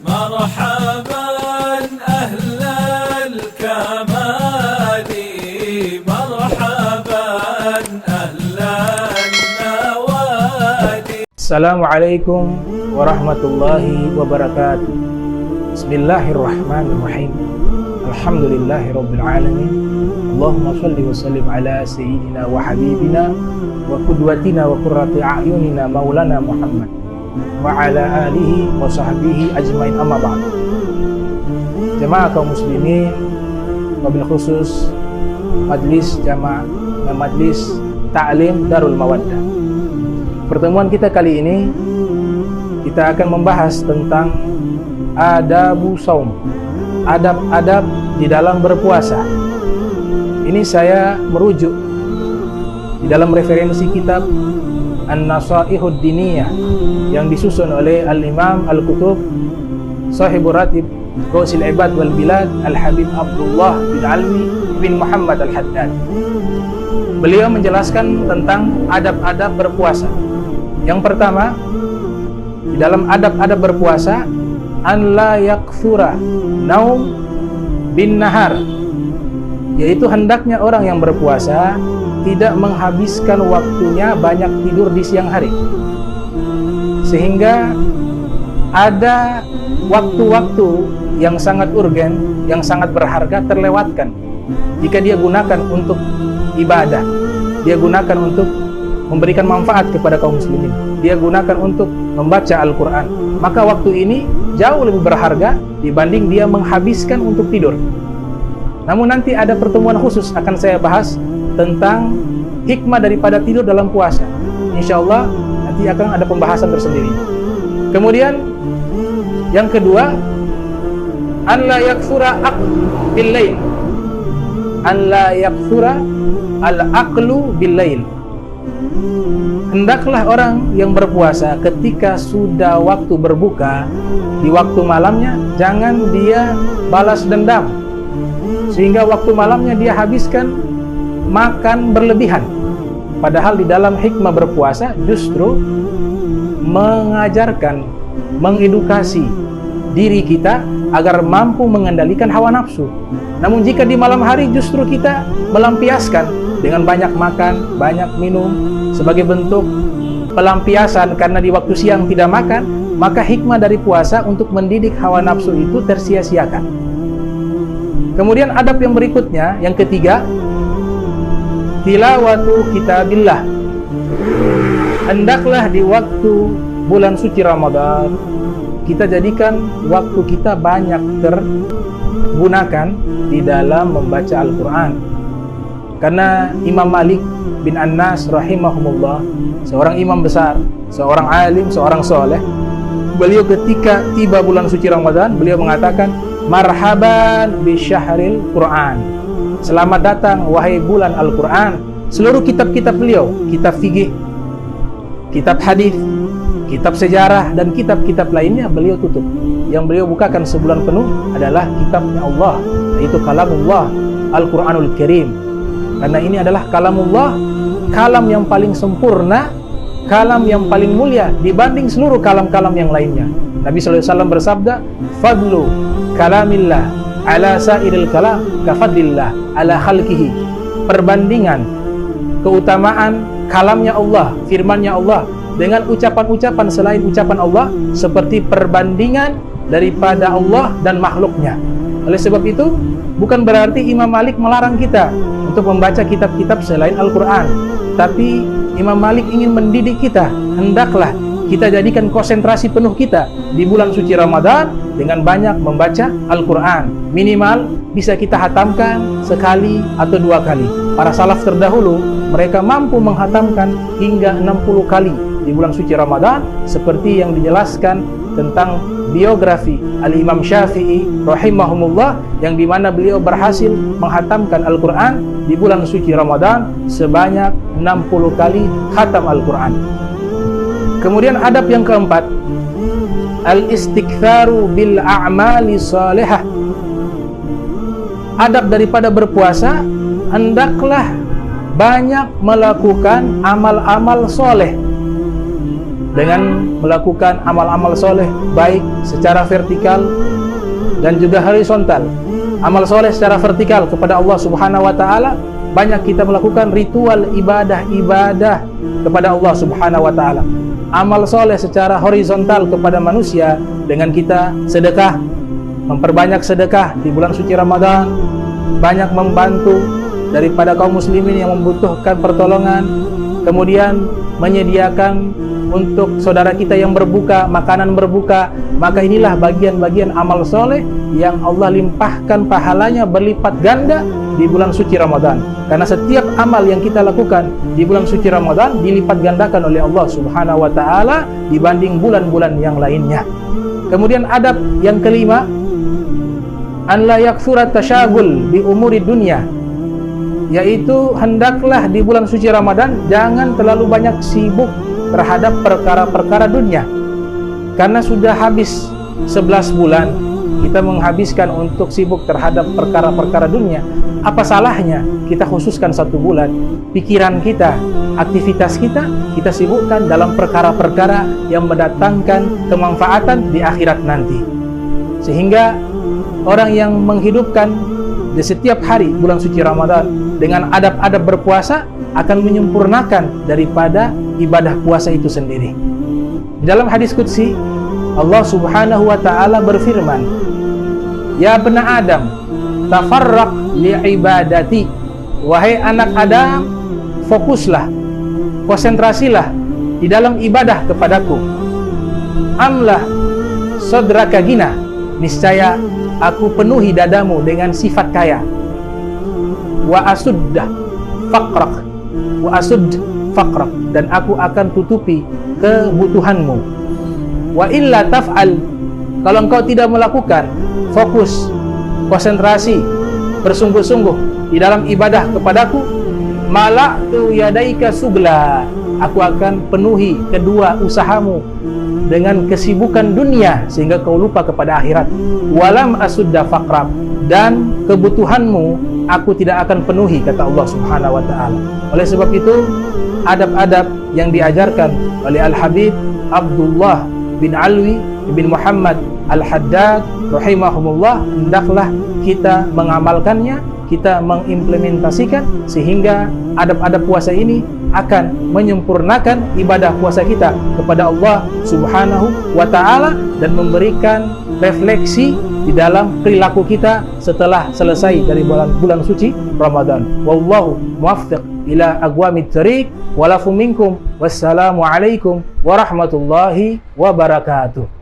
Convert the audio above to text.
مرحبا أهل الكمال مرحبا أهل النوادي. Assalamualaikum warahmatullahi wabarakatuh. Bismillahirrahmanirrahim. Alhamdulillahirabbil alamin. Allahumma shalli wa sallim ala sayyidina wa habibina wa qudwatina wa qurrati a'yunina maulana Muhammad wa ala alihi wa sahbihi ajmain, amma ba'd. Jemaah kaum muslimin, wabil khusus majlis jamaah dan majlis ta'lim Darul Mawaddah. Pertemuan kita kali ini kita akan membahas tentang adabu shaum, adab-adab di dalam berpuasa. Ini saya merujuk di dalam referensi kitab An-Nasaihud Diniyah yang disusun oleh Al-Imam Al-Kutub Sahibur Ratib Gausil Ibad wal Bilad Al-Habib Abdullah bin Alwi bin Muhammad Al-Haddad. Beliau menjelaskan tentang adab-adab berpuasa. Yang pertama, di dalam adab-adab berpuasa, an la yakthura naum bin nahar, yaitu hendaknya orang yang berpuasa tidak menghabiskan waktunya banyak tidur di siang hari, sehingga ada waktu-waktu yang sangat urgen, yang sangat berharga terlewatkan jika dia gunakan untuk ibadah, dia gunakan untuk memberikan manfaat kepada kaum muslimin, dia gunakan untuk membaca Al-Quran. Maka waktu ini jauh lebih berharga dibanding dia menghabiskan untuk tidur. Namun nanti ada pertemuan khusus akan saya bahas tentang hikmah daripada tidur dalam puasa. Insya Allah nanti akan ada pembahasan tersendiri. Kemudian yang kedua, an la yakthura bil lail, an la yakthura al-aqlu bil lail. Hendaklah orang yang berpuasa ketika sudah waktu berbuka di waktu malamnya jangan dia balas dendam, sehingga waktu malamnya dia habiskan makan berlebihan. Padahal di dalam hikmah berpuasa justru mengajarkan, mengedukasi diri kita agar mampu mengendalikan hawa nafsu. Namun jika di malam hari justru kita melampiaskan dengan banyak makan, banyak minum sebagai bentuk pelampiasan karena di waktu siang tidak makan, maka hikmah dari puasa untuk mendidik hawa nafsu itu tersia-siakan. Kemudian adab yang berikutnya, yang ketiga, tilawatu kitabillah. Hendaklah di waktu bulan suci Ramadan kita jadikan waktu kita banyak tergunakan di dalam membaca Al-Quran. Karena Imam Malik bin Anas rahimahumullah, seorang imam besar, seorang alim, seorang soleh, beliau ketika tiba bulan suci Ramadan, beliau mengatakan, marhaban bi syahril Quran. Selamat datang wahai bulan Al-Quran. Seluruh kitab-kitab beliau, kitab fikih, kitab hadis, kitab sejarah, dan kitab-kitab lainnya beliau tutup. Yang beliau bukakan sebulan penuh adalah kitabnya Allah, yaitu kalamullah, Al-Quranul Karim. Karena ini adalah kalamullah, kalam yang paling sempurna, kalam yang paling mulia dibanding seluruh kalam-kalam yang lainnya. Nabi SAW bersabda, fadlu kalamillah ala sairil kalam kafadlillah ala khalqihi. Perbandingan keutamaan kalamnya Allah, firmannya Allah dengan ucapan-ucapan selain ucapan Allah seperti perbandingan daripada Allah dan makhluknya. Oleh sebab itu, bukan berarti Imam Malik melarang kita untuk membaca kitab-kitab selain Al-Quran, tapi Imam Malik ingin mendidik kita, hendaklah kita jadikan konsentrasi penuh kita di bulan suci Ramadan dengan banyak membaca Al-Quran. Minimal bisa kita hatamkan sekali atau dua kali. Para salaf terdahulu, mereka mampu menghatamkan hingga 60 kali di bulan suci Ramadan, seperti yang dijelaskan tentang biografi Al-Imam Syafi'i rahimahumullah, yang dimana beliau berhasil menghatamkan Al-Quran di bulan suci Ramadan sebanyak 60 kali khatam Al-Quran. Kemudian adab yang keempat, al-istiktharu bil a'mali salihah. Adab daripada berpuasa, hendaklah banyak melakukan amal-amal soleh. dengan melakukan amal-amal soleh, baik secara vertikal dan juga horizontal. Amal soleh secara vertikal kepada Allah Subhanahu wa Ta'ala, banyak kita melakukan ritual ibadah-ibadah kepada Allah Subhanahu wa Ta'ala. Amal soleh secara horizontal kepada manusia dengan kita sedekah, memperbanyak sedekah di bulan suci Ramadan, banyak membantu daripada kaum muslimin yang membutuhkan pertolongan, kemudian menyediakan untuk saudara kita yang berbuka, makanan berbuka. Maka inilah bagian-bagian amal soleh yang Allah limpahkan pahalanya berlipat ganda di bulan suci Ramadan. Karena setiap amal yang kita lakukan di bulan suci Ramadan dilipat gandakan oleh Allah Subhanahu wa Ta'ala dibanding bulan-bulan yang lainnya. Kemudian adab yang kelima, an la yakthura tasyagul bi umuri dunya, yaitu hendaklah di bulan suci Ramadan jangan terlalu banyak sibuk terhadap perkara-perkara dunia. Karena sudah habis 11 bulan kita menghabiskan untuk sibuk terhadap perkara-perkara dunia. Apa salahnya kita khususkan 1 bulan pikiran kita, aktivitas kita sibukkan dalam perkara-perkara yang mendatangkan kemanfaatan di akhirat nanti. Sehingga orang yang menghidupkan di setiap hari bulan suci Ramadan dengan adab-adab berpuasa akan menyempurnakan daripada ibadah puasa itu sendiri. Di dalam hadis qudsi Allah Subhanahu wa Ta'ala berfirman, "Ya bani Adam, tafarraq li ibadati." Wahai anak Adam, fokuslah, konsentrasilah di dalam ibadah kepadaku. Amlah sadraka gina, niscaya aku penuhi dadamu dengan sifat kaya. Wa asuddah faqrak, wa asud faqrak, dan aku akan tutupi kebutuhanmu. Wa illa taf'al, kalau engkau tidak melakukan fokus, konsentrasi, bersungguh-sungguh di dalam ibadah kepadaku, mala'tu yadaika sugla, aku akan penuhi kedua usahamu dengan kesibukan dunia sehingga kau lupa kepada akhirat. Walam asudda faqrak, dan kebutuhanmu aku tidak akan penuhi, kata Allah Subhanahu wa Ta'ala. Oleh sebab itu, adab-adab yang diajarkan oleh Al-Habib Abdullah bin Alwi bin Muhammad Al-Haddad rahimahumullah hendaklah kita mengamalkannya, kita mengimplementasikan, sehingga adab-adab puasa ini akan menyempurnakan ibadah puasa kita kepada Allah Subhanahu wa Ta'ala dan memberikan refleksi di dalam perilaku kita setelah selesai dari bulan suci Ramadan. Wallahu muwaffiq ila aqwamit thariq, walafu minkum, wassalamu alaikum warahmatullahi wabarakatuh.